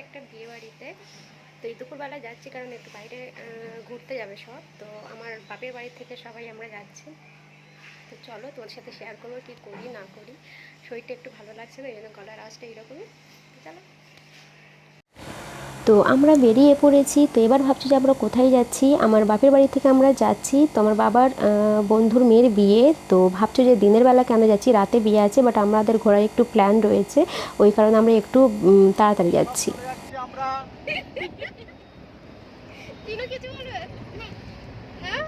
একটা বিয়ে বাড়িতে। তো এই দুপুরবেলা যাচ্ছি কারণ একটু বাইরে ঘুরতে যাবে সব। তো আমার বাপের বাড়ি থেকে সবাই আমরা যাচ্ছি। তো চলো তোমার সাথে শেয়ার করবো কী করি না করি। শরীরটা একটু ভালো লাগছে না, এই জন্য গলার আওয়াজটা এইরকমই। চলো। তো আমরা বেরিয়ে পড়েছি। তো এবার ভাবছি যে আমরা কোথায় যাচ্ছি। আমার বাপের বাড়ি থেকে আমরা যাচ্ছি তো আমার বাবার বন্ধুর মেয়ের বিয়ে। তো ভাবছি যে দিনের বেলা কেন যাচ্ছি, রাতে বিয়ে আছে, বাট আমাদের ঘোরার একটু প্ল্যান রয়েছে, ওই কারণে আমরা একটু তাড়াতাড়ি যাচ্ছি। কিছু বলবে? হ্যাঁ,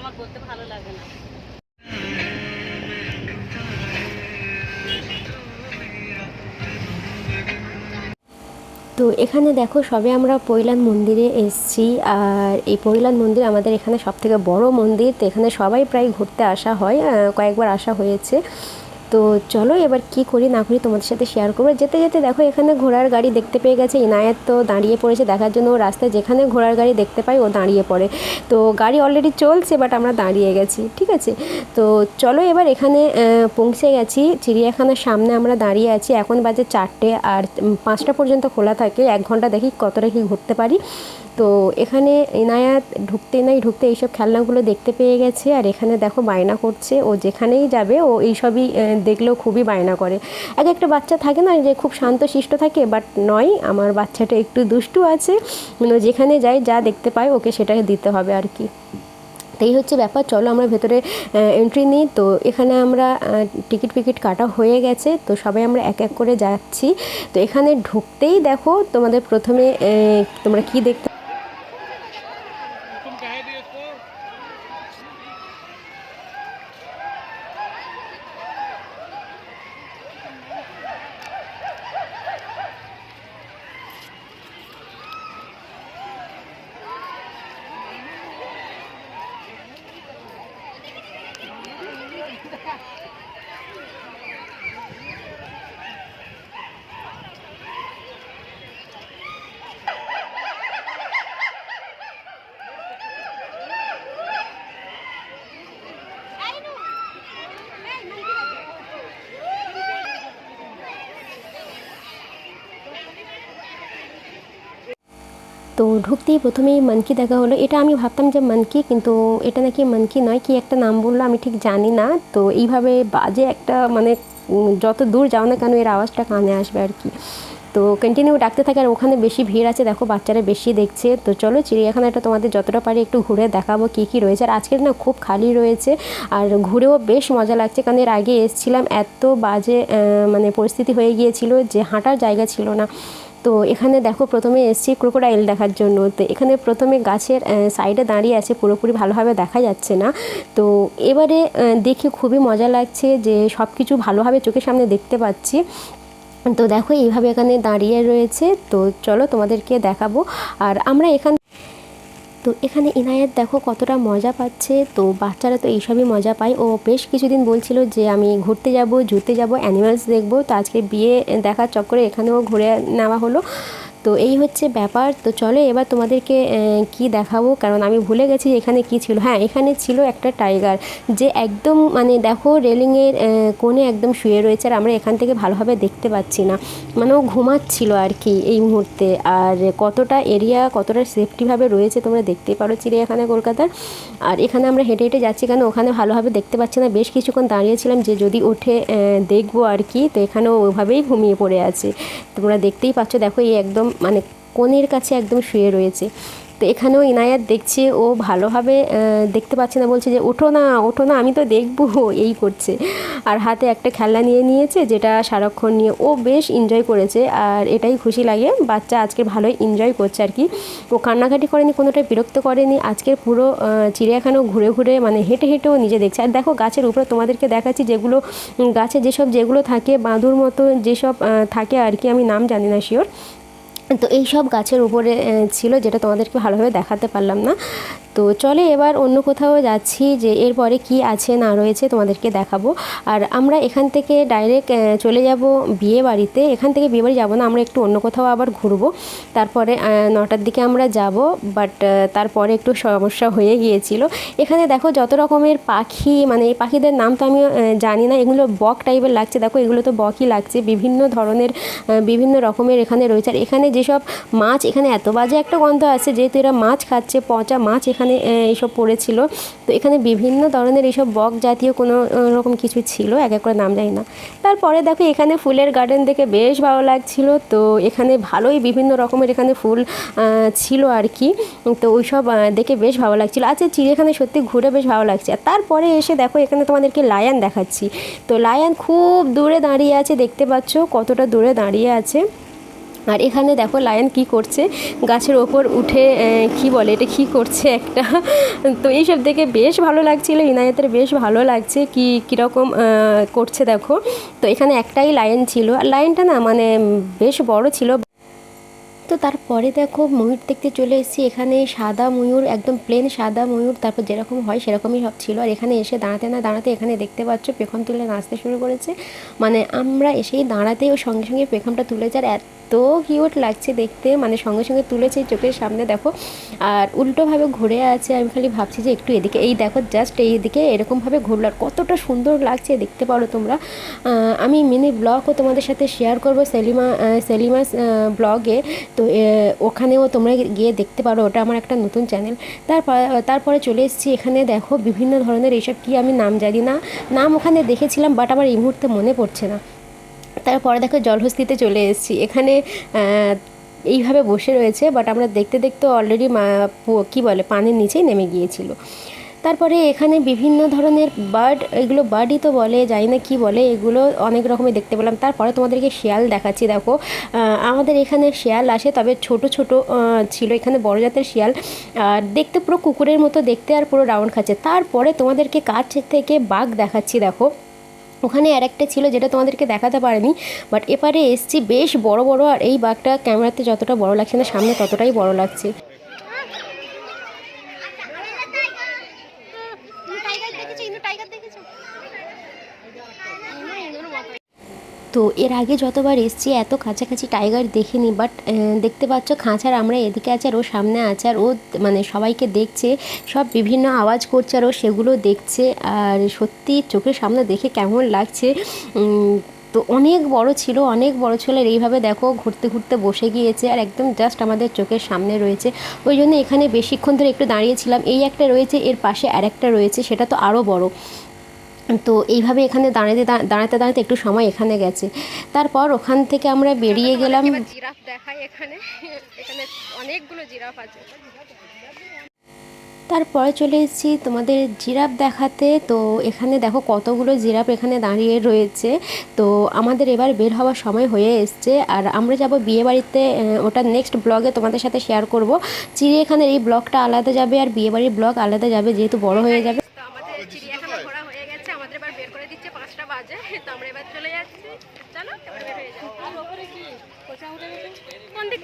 আমার করতে ভালো লাগে না। তো এখানে দেখো সবে আমরা পৈলান মন্দিরে এসেছি। আর এই পৈলান মন্দির আমাদের এখানে সবথেকে বড় মন্দির। তো এখানে সবাই প্রায় ঘুরতে আসা হয়, কয়েকবার আসা হয়েছে। তো চলো এবার কি করি না করি তোমাদের সাথে শেয়ার করবো। যেতে যেতে দেখো এখানে ঘোড়ার গাড়ি দেখতে পেয়ে গেছে। ইনায়েত তো দাঁড়িয়ে পড়েছে দেখার জন্য। ও রাস্তায় যেখানে ঘোড়ার গাড়ি দেখতে পাই ও দাঁড়িয়ে পড়ে। তো গাড়ি অলরেডি চলছে বাট আমরা দাঁড়িয়ে গেছি, ঠিক আছে। তো চলো এবার এখানে পৌঁছে গেছি। চিড়িয়াখানার সামনে আমরা দাঁড়িয়ে আছি। এখন বাজে 4টে আর 5টা পর্যন্ত খোলা থাকে। 1 ঘন্টা দেখি কতটা কি ঘুরতে পারি। তো এখানে ইনায়াত ঢুকতে এইসব খেলনাগুলো দেখতে পেয়ে গেছে। আর এখানে দেখো বায়না করছে, ও যেখানেই যাবে ও এইসবই দেখলেও খুবই বায়না করে। এক একটা বাচ্চা থাকে না যে খুব শান্তশিষ্ট থাকে, বাট নয়, আমার বাচ্চাটা একটু দুষ্টু আছে। মানে যেখানে যায় যা দেখতে পায় ওকে সেটাকে দিতে হবে আর কি। এই হচ্ছে ব্যাপার। চলো আমরা ভেতরে এন্ট্রি নিই। তো এখানে আমরা টিকিট কাটা হয়ে গেছে। তো সবাই আমরা এক এক করে যাচ্ছি। তো এখানে ঢুকতেই দেখো তোমাদের প্রথমে তোমরা কি দেখতে। তো ঢুকতেই প্রথমেই মানকি দেখা হলো। এটা আমি ভাবতাম যে মানকি, কিন্তু এটা নাকি মানকি নয়, কি একটা নাম বললো আমি ঠিক জানি না। তো এইভাবে বাজে একটা মানে যত দূর যাও না কেন এর আওয়াজটা কানে আসবে আর কি। তো কন্টিনিউ ডাকতে থাকে। আর ওখানে বেশি ভিড় আছে, দেখো বাচ্চারা বেশি দেখছে। তো চলো চিড়িয়াখানাটা তোমাদের যতটা পারি একটু ঘুরে দেখাবো কী কী রয়েছে। আর আজকের না খুব খালি রয়েছে আর ঘুরেও বেশ মজা লাগছে, কারণ এর আগে এসেছিলাম এত বাজে মানে পরিস্থিতি হয়ে গিয়েছিল যে হাঁটার জায়গা ছিল না। তো এখানে দেখো প্রথমে এসেছি ক্রোকোডাইল দেখার জন্য। তো এখানে প্রথমে গাছের সাইডে দাঁড়িয়ে আছে, পুরোপুরি ভালোভাবে দেখা যাচ্ছে না। তো এবারে দেখে খুবই মজা লাগছে যে সব কিছু ভালোভাবে চোখের সামনে দেখতে পাচ্ছি। তো দেখো এইভাবে এখানে দাঁড়িয়ে রয়েছে। তো চলো তোমাদেরকে দেখাবো। আর আমরা এখানে ইনায়েত দেখো কতটা মজা পাচ্ছে। তো বাচ্চারা তো এইসবই মজা পায়। ও বেশ কিছুদিন বলছিল যে আমি ঘুরতে যাব, জুতে যাব, অ্যানিমালস দেখবো। তো আজকে বিয়ে দেখার চক্করে এখানেও ঘুরে নেওয়া হলো। তো এই হচ্ছে ব্যাপার। তো চলো এবার তোমাদেরকে কি দেখাবো, কারণ আমি ভুলে গেছি এখানে কি ছিল। হ্যাঁ, এখানে ছিল একটা টাইগার, যে একদম মানে দেখো রেলিংয়ের কোণে একদম শুয়ে রয়েছে। আর আমরা এখান থেকে ভালোভাবে দেখতে পাচ্ছি না, মানে ও ঘুমাচ্ছিল আর কি এই মুহূর্তে। আর কতটা এরিয়া কতটা সেফটিভাবে রয়েছে তোমরা দেখতেই পারো চিড়িয়াখানা কলকাতার। আর এখানে আমরা হেঁটে হেঁটে যাচ্ছি, কারণ ওখানে ভালোভাবে দেখতে পাচ্ছি না। বেশ কিছুক্ষণ দাঁড়িয়েছিলাম যে যদি ওঠে দেখবো আর কি। তো এখানেও ওইভাবেই ঘুমিয়ে পড়ে আছে। তোমরা দেখতেই পাচ্ছ, দেখো এই একদম মানে কোণের কাছে একদম শুয়ে রয়েছে। তো এখানেও ইনায়াত দেখছে, ও ভালোভাবে দেখতে পাচ্ছে না, বলছে যে ওঠো না ওঠো না, আমি তো দেখবো, এই করছে। আর হাতে একটা খেলনা নিয়ে নিয়েছে, যেটা সারাক্ষণ নিয়ে ও বেশ এনজয় করেছে। আর এটাই খুশি লাগে, বাচ্চা আজকে ভালোই এনজয় করছে আর কি। ও কান্নাকাটি করেনি, কোনোটাই বিরক্ত করেনি। আজকের পুরো চিড়িয়াখানাও ঘুরে ঘুরে মানে হেঁটে হেঁটেও নিজে দেখছে। আর দেখো গাছের উপরে তোমাদেরকে দেখাচ্ছি, যেগুলো গাছে যেগুলো থাকে বাঁদুর মতো যেসব থাকে আর কি, আমি নাম জানি না শিওর। তো এই সব গাছের উপরে ছিল, যেটা তোমাদেরকে ভালোভাবে দেখাতে পারলাম না। তো চলে এবার অন্য কোথাও যাচ্ছি, যে এরপরে কি আছে না রয়েছে তোমাদেরকে দেখাবো। আর আমরা এখান থেকে ডাইরেক্ট চলে যাব বিয়ে বাড়িতে। এখান থেকে বিয়ে বাড়ি যাবো না, আমরা একটু অন্য কোথাও আবার ঘুরবো। তারপরে 9টার দিকে আমরা যাব, বাট তারপরে একটু সমস্যা হয়ে গিয়েছিল। এখানে দেখো যত রকমের পাখি, মানে এই পাখিদের নাম তো আমি জানি না, এগুলো বক টাইপের লাগছে, দেখো এগুলো তো বকই লাগছে, বিভিন্ন ধরনের বিভিন্ন রকমের এখানে রয়েছে। আর এখানে যেসব মাছ, এখানে এত বাজে একটা গন্ধ আছে, যেহেতু এরা মাছ খাচ্ছে, পচা মাছ এখানে এইসব পড়েছিল। তো এখানে বিভিন্ন ধরনের এইসব বক জাতীয় কোনো রকম কিছু ছিল, এক এক করে নাম জানি না। তারপরে দেখো এখানে ফুলের গার্ডেন দেখে বেশ ভালো লাগছিল। তো এখানে ভালোই বিভিন্ন রকমের এখানে ফুল ছিল আর কি। তো ওই সব দেখে বেশ ভালো লাগছিল। আচ্ছা, চিড়িয়াখানায় সত্যি ঘুরে বেশ ভালো লাগছে। আর তারপরে এসে দেখো এখানে তোমাদেরকে লায়ন দেখাচ্ছি। তো লায়ন খুব দূরে দাঁড়িয়ে আছে, দেখতে পাচ্ছ কতটা দূরে দাঁড়িয়ে আছে। আর এখানে দেখো লায়ন কি করছে, গাছের ওপর উঠে কি বলে এটা, কি করছে একটা। তো এইসব দেখে বেশ ভালো লাগছিল, ইনায়েতের বেশ ভালো লাগছে কীরকম করছে দেখো। তো এখানে একটাই লায়ন ছিল, আর লায়নটা না মানে বেশ বড় ছিল। তো তারপরে দেখো ময়ূর দেখতে চলে এসেছি। এখানে সাদা ময়ূর, একদম প্লেন সাদা ময়ূর, তারপর যেরকম হয় সেরকমই সব ছিল। আর এখানে এসে দাঁড়াতে না দাঁড়াতে এখানে দেখতে পাচ্ছ পেখম তুলে নাচতে শুরু করেছে। মানে আমরা এসেই দাঁড়াতেই ও সঙ্গে সঙ্গে পেখমটা তুলেছে, আর এত কিউট লাগছে দেখতে, মানে সঙ্গে সঙ্গে তুলেছে চোখের সামনে দেখো। আর উল্টোভাবে ঘুরে আছে, আমি খালি ভাবছি যে একটু এদিকে, এই দেখো জাস্ট এই দিকে এরকমভাবে ঘুরলো, আর কতটা সুন্দর লাগছে দেখতে পারো তোমরা। আমি মিনি ব্লগও তোমাদের সাথে শেয়ার করবো সেলিমাস ব্লগে। তো ওখানেও তোমরা গিয়ে দেখতে পারো, ওটা আমার একটা নতুন চ্যানেল। তারপরে চলে এসেছি এখানে দেখো বিভিন্ন ধরনের এইসব, কি আমি নাম জানি না, নাম ওখানে দেখেছিলাম বাট আমার এই মুহূর্তে মনে পড়ছে না। তারপরে দেখো জলহস্তিতে চলে এসেছি। এখানে এইভাবে বসে রয়েছে, বাট আমরা দেখতে দেখতে অলরেডি কী বলে পানির নিচেই নেমে গিয়েছিল। তারপরে এখানে বিভিন্ন ধরনের বার্ড, এগুলো বার্ডই তো বলে, জানি না কী বলে, এগুলো অনেক রকমের দেখতে পেলাম। তারপরে তোমাদেরকে শিয়াল দেখাচ্ছি দেখো। আমাদের এখানে শিয়াল আসে, তবে ছোট ছোট ছিল, এখানে বড় জাতের শিয়াল, আর দেখতে পুরো কুকুরের মতো দেখতে, আর পুরো রাউন্ড খাচ্ছে। তারপরে তোমাদেরকে কাছ থেকে বাঘ দেখাচ্ছি দেখো। ওখানে আরেকটা ছিল যেটা তোমাদেরকে দেখাতে পারিনি, বাট এপারে এসছি, বেশ বড় বড়। আর এই বাঘটা ক্যামেরাতে যতটা বড় লাগছে না, সামনে ততটাই বড় লাগছে। তো এর আগে যতবার এসছি এত কাছাকাছি টাইগার দেখিনি, বাট দেখতে পাচ্ছ খাঁচার আমরা এদিকে আছে আর ও সামনে আছে, আর ও মানে সবাইকে দেখছে, সব বিভিন্ন আওয়াজ করছে আর ও সেগুলো দেখছে। আর সত্যি চোখের সামনে দেখে কেমন লাগছে। তো অনেক বড় ছিল, অনেক বড় ছিল। আর এইভাবে দেখো ঘুরতে ঘুরতে বসে গিয়েছে, আর একদম জাস্ট আমাদের চোখের সামনে রয়েছে। ওই জন্য এখানে বেশিক্ষণ ধরে একটু দাঁড়িয়েছিলাম। এই একটা রয়েছে, এর পাশে আরেকটা রয়েছে, সেটা তো আরও বড়। তো এইভাবে এখানে দাঁড়াতে দাঁড়াতে একটু সময় এখানে গেছে। তারপর ওখান থেকে আমরা বেরিয়ে গেলাম। জিরাফ দেখাই, এখানে এখানে অনেকগুলো জিরাফ আছে। তারপরে চলে এসেছি তোমাদের জিরাফ দেখাতে। তো এখানে দেখো কতগুলো জিরাফ এখানে দাঁড়িয়ে রয়েছে। তো আমাদের এবার বের হওয়ার সময় হয়ে এসছে, আর আমরা যাব বিয়েবাড়িতে, ওটা নেক্সট ব্লগে তোমাদের সাথে শেয়ার করব। চিড়িয়াখানার এই ব্লগটা আলাদা যাবে, আর বিয়েবাড়ির ব্লগ আলাদা যাবে, যেহেতু বড় হয়ে যাবে। তো আমাদের চিড়িয়াখানা ঘোরা হয়ে গেছে, আমাদের এবার বের করে দিচ্ছে 5টা বাজে। তো আমরা এবার চলে যাচ্ছি, চলো এবার বের হয়ে যাও। আর ওপরে কি কোচা উঠে কোন দিক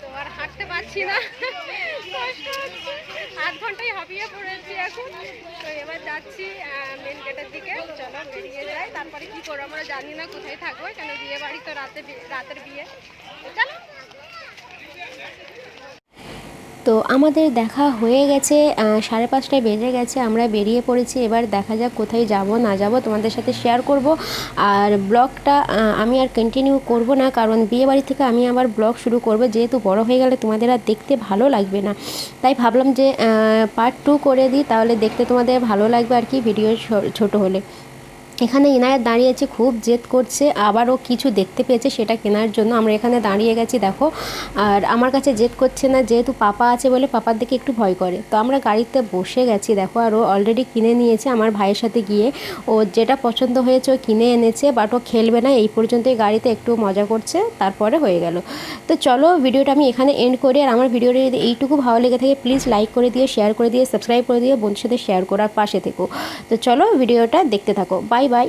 তো আর হাঁটতে পারছি না, কষ্ট হচ্ছে। 8 ঘন্টায় হাঁপিয়ে পড়েছি এখন। তো এবার যাচ্ছি মেন গেটের দিকে, চলো বেরিয়ে যাই। তারপরে কি করবো আমরা জানি না, কোথায় থাকবো, কেন বিয়ে বাড়ি তো রাতের বিয়ে। চলো। তো আমাদের দেখা হয়ে গেছে, 5:30টায় বেজে গেছে, আমরা বেরিয়ে পড়েছি। এবার দেখা যাক কোথায় যাব না যাব, তোমাদের সাথে শেয়ার করব। আর ব্লগটা আমি আর কন্টিনিউ করব না, কারণ বিয়েবাড়ি থেকে আমি আবার ব্লগ শুরু করব, যেহেতু বড় হয়ে গেলে তোমাদের আর দেখতে ভালো লাগবে না। তাই ভাবলাম যে পার্ট 2 করে দিই, তাহলে দেখতে তোমাদের ভালো লাগবে আর কি, ভিডিও ছোট হলে। এখানে ইনায়েত দাঁড়িয়েছে, খুব জেদ করছে, আবারও কিছু দেখতে পেয়েছে সেটা কেনার জন্য। আমরা এখানে দাঁড়িয়ে গেছি দেখো, আর আমার কাছে জেদ করছে না, যেহেতু পাপা আছে বলে পাপার দিকে একটু ভয় করে। তো আমরা গাড়িতে বসে গেছি দেখো, আর ও অলরেডি কিনে নিয়েছে আমার ভাইয়ের সাথে গিয়ে। ও যেটা পছন্দ হয়েছে ও কিনে এনেছে, বাট ও খেলবে না এই পর্যন্তই, গাড়িতে একটু মজা করছে, তারপরে হয়ে গেল। তো চলো ভিডিওটা আমি এখানে এন্ড করি। আর আমার ভিডিওটা যদি এইটুকু ভালো লেগে থাকে প্লিজ লাইক করে দিয়ে, শেয়ার করে দিয়ে, সাবস্ক্রাইব করে দিয়ে, বন্ধুর সাথে শেয়ার করার পাশে থেকো। তো চলো ভিডিওটা দেখতে থাকো, বাই বাই।